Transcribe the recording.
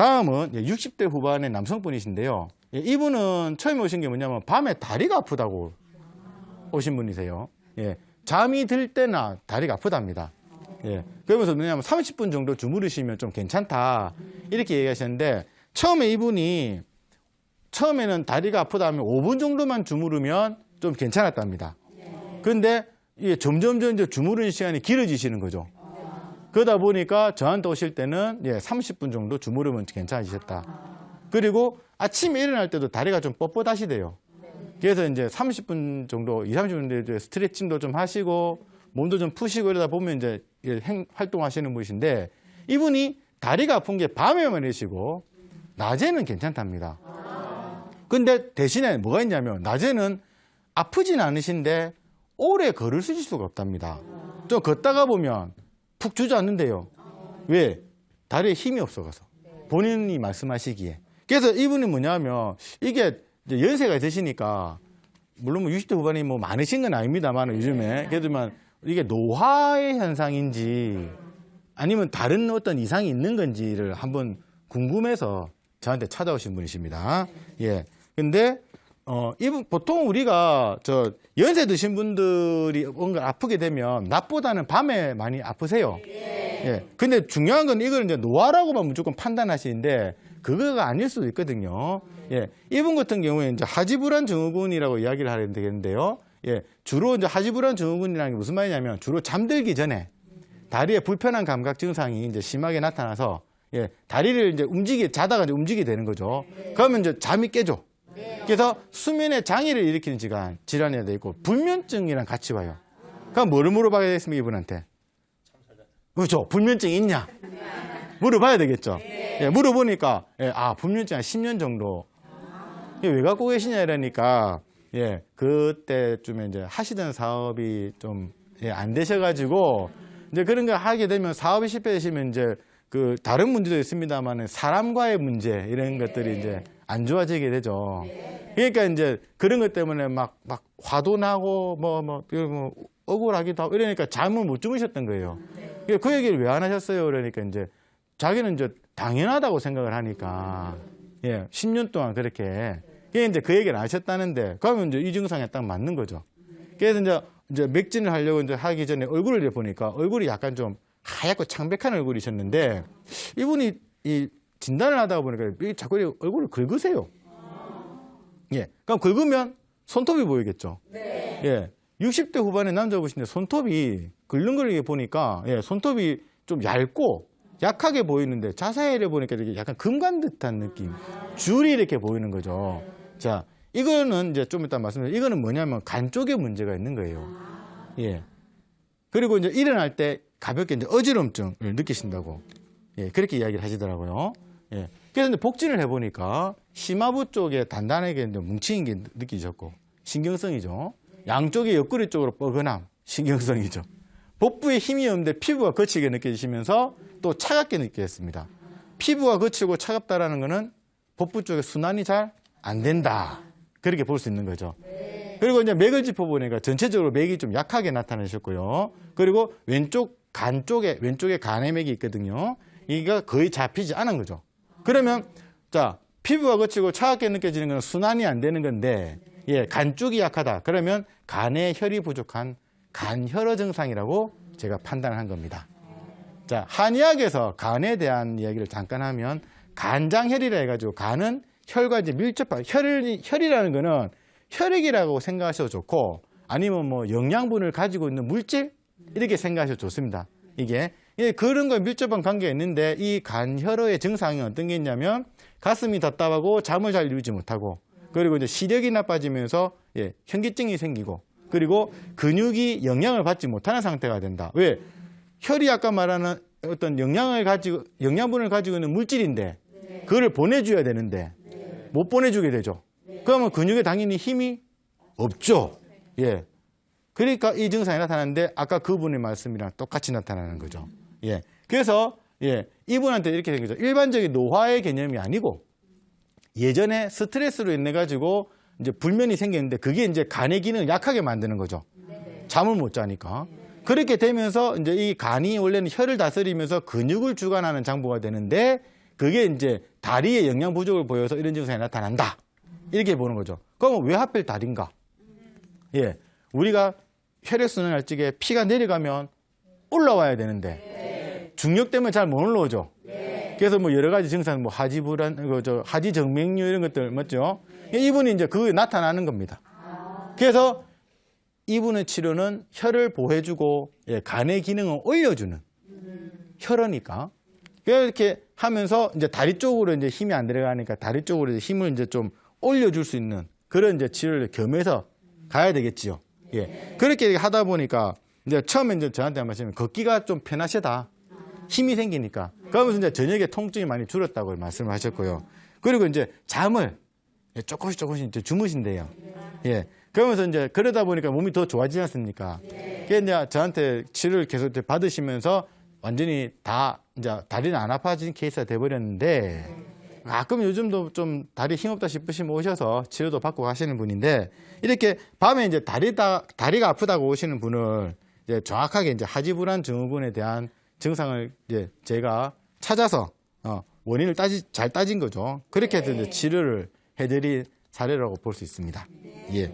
다음은 60대 후반의 남성분이신데요. 예, 이분은 처음에 오신 게 뭐냐면 밤에 다리가 아프다고 오신 분이세요. 예, 잠이 들 때나 다리가 아프답니다. 예, 그러면서 뭐냐면 30분 정도 주무르시면 좀 괜찮다 이렇게 얘기하셨는데 처음에 이분이 처음에는 다리가 아프다 하면 5분 정도만 주무르면 좀 괜찮았답니다. 그런데 이게 점점 이제 주무르는 시간이 길어지시는 거죠. 그러다 보니까 저한테 오실 때는 30분 정도 주무르면 괜찮아지셨다. 그리고 아침에 일어날 때도 다리가 좀 뻣뻣하시대요. 그래서 이제 30분 정도, 20, 30분 정도 스트레칭도 좀 하시고 몸도 좀 푸시고 이러다 보면 이제 활동하시는 분이신데 이분이 다리가 아픈 게 밤에만 이러시고 낮에는 괜찮답니다. 근데 대신에 뭐가 있냐면 낮에는 아프진 않으신데 오래 걸을 수 있을 수가 없답니다. 좀 걷다가 보면 푹 주저앉는데요. 왜? 다리에 힘이 없어가서. 본인이 말씀하시기에. 그래서 이분이 뭐냐면 이게 이제 연세가 있으시니까 물론 뭐 60대 후반이 뭐 많으신 건 아닙니다만 요즘에 그래도만 이게 노화의 현상인지 아니면 다른 어떤 이상이 있는 건지를 한번 궁금해서 저한테 찾아오신 분이십니다. 예. 근데 이분 보통 우리가 연세 드신 분들이 뭔가 아프게 되면 낮보다는 밤에 많이 아프세요. 예. 근데 중요한 건 이걸 이제 노화라고만 무조건 판단하시는데 그거가 아닐 수도 있거든요. 예. 이분 같은 경우에 이제 하지불안 증후군이라고 이야기를 하면 되겠는데요. 예. 주로 이제 하지불안 증후군이라는 게 무슨 말이냐면 주로 잠들기 전에 다리에 불편한 감각 증상이 이제 심하게 나타나서 예. 다리를 이제 자다가 이제 움직이게 되는 거죠. 그러면 이제 잠이 깨죠. 그래서 수면에 장애를 일으키는 질환이 돼 있고 불면증이랑 같이 와요. 그럼 뭐를 물어봐야 되겠습니까 이분한테? 그렇죠. 불면증이 있냐? 물어봐야 되겠죠. 예, 물어보니까 불면증 한 10년 정도. 왜 갖고 계시냐 이러니까 그때쯤에 이제 하시던 사업이 좀 안 되셔가지고 이제 그런 거 하게 되면 사업이 실패되시면 이제 그 다른 문제도 있습니다만은 사람과의 문제 이런 것들이 이제 안 좋아지게 되죠. 그러니까 이제 그런 것 때문에 막 화도 나고 뭐 억울하기도 하고 이러니까 잠을 못 주무셨던 거예요. 그 얘기를 왜 안 하셨어요? 그러니까 이제 자기는 이제 당연하다고 생각을 하니까 10년 동안 그렇게 이제 그 얘기를 안 하셨다는데 그러면 이제 이 증상에 딱 맞는 거죠. 그래서 이제 맥진을 하려고 이제 하기 전에 얼굴을 보니까 얼굴이 약간 좀 하얗고 창백한 얼굴이셨는데 이분이 이 진단을 하다 보니까 자꾸 얼굴을 긁으세요. 예. 그럼 긁으면 손톱이 보이겠죠. 네. 예. 60대 후반의 남자분인데 손톱이 긁는 보니까 손톱이 좀 얇고 약하게 보이는데 자세히 보니까 이렇게 약간 금간 듯한 느낌. 줄이 이렇게 보이는 거죠. 자, 이거는 이제 좀 이따 말씀드릴게요. 이거는 뭐냐면 간 쪽에 문제가 있는 거예요. 예. 그리고 이제 일어날 때 가볍게 이제 어지럼증을 느끼신다고. 예. 그렇게 이야기를 하시더라고요. 예. 그래서 이제 복진을 해보니까 심하부 쪽에 단단하게 이제 뭉친 게 느끼셨고, 신경성이죠. 양쪽의 옆구리 쪽으로 뻐근함, 신경성이죠. 복부에 힘이 없는데 피부가 거치게 느껴지시면서 또 차갑게 느끼겠습니다. 피부가 거치고 차갑다라는 거는 복부 쪽에 순환이 잘 안 된다. 그렇게 볼 수 있는 거죠. 그리고 이제 맥을 짚어보니까 전체적으로 맥이 좀 약하게 나타나셨고요. 그리고 왼쪽에 간의 맥이 있거든요. 이게 거의 잡히지 않은 거죠. 그러면 자, 피부가 거치고 차갑게 느껴지는 건 순환이 안 되는 건데 간 쪽이 약하다. 그러면 간에 혈이 부족한 간혈허 증상이라고 제가 판단을 한 겁니다. 자, 한의학에서 간에 대한 이야기를 잠깐 하면 간장혈이라 해가지고 간은 혈과 이제 밀접한 혈이라는 거는 혈액이라고 생각하셔도 좋고 아니면 뭐 영양분을 가지고 있는 물질 이렇게 생각하셔도 좋습니다. 이게 그런 거에 밀접한 관계가 있는데 이 간혈허의 증상이 어떤 게 있냐면 가슴이 답답하고 잠을 잘 이루지 못하고 그리고 이제 시력이 나빠지면서 현기증이 생기고 그리고 근육이 영양을 받지 못하는 상태가 된다. 왜? 혈이 아까 말하는 어떤 영양분을 가지고 있는 물질인데 그거를 보내줘야 되는데 못 보내주게 되죠. 그러면 근육에 당연히 힘이 없죠. 예. 그러니까 이 증상이 나타나는데 아까 그분의 말씀이랑 똑같이 나타나는 거죠. 예. 그래서 이분한테 이렇게 생기죠. 일반적인 노화의 개념이 아니고 예전에 스트레스로 인해 가지고 이제 불면이 생겼는데 그게 이제 간의 기능을 약하게 만드는 거죠. 잠을 못 자니까. 그렇게 되면서 이제 이 간이 원래는 혈을 다스리면서 근육을 주관하는 장부가 되는데 그게 이제 다리에 영양 부족을 보여서 이런 증상이 나타난다. 이렇게 보는 거죠. 그러면 왜 하필 다리인가? 예, 우리가 혈액순환 할 적에 피가 내려가면 올라와야 되는데 중력 때문에 잘 못 올라오죠. 그래서 뭐 여러 가지 증상, 뭐 하지불안, 하지정맥류 이런 것들 맞죠? 이분이 이제 그게 나타나는 겁니다. 그래서 이분의 치료는 혈을 보호해주고 간의 기능을 올려주는 혈어니까 이렇게 하면서 이제 다리 쪽으로 이제 힘이 안 들어가니까 다리 쪽으로 힘을 이제 좀 올려줄 수 있는 그런 이제 치료를 겸해서 가야 되겠지요. 예. 그렇게 하다 보니까 이제 처음에 이제 저한테 말씀하시면 걷기가 좀 편하시다. 힘이 생기니까. 그러면서 이제 저녁에 통증이 많이 줄었다고 말씀을 하셨고요. 그리고 이제 잠을 조금씩 이제 주무신대요. 예. 그러면서 이제 그러다 보니까 몸이 더 좋아지지 않습니까? 그래서 이제 저한테 치료를 계속 받으시면서 완전히 다 이제 다리는 안 아파진 케이스가 돼버렸는데 가끔 요즘도 좀 다리 힘없다 싶으시면 오셔서 치료도 받고 가시는 분인데 이렇게 밤에 이제 다리가 아프다고 오시는 분을 이제 정확하게 이제 하지불안 증후군에 대한 증상을 이제 제가 찾아서 원인을 잘 따진 거죠. 그렇게 해서 이제 치료를 해드린 사례라고 볼 수 있습니다. 예.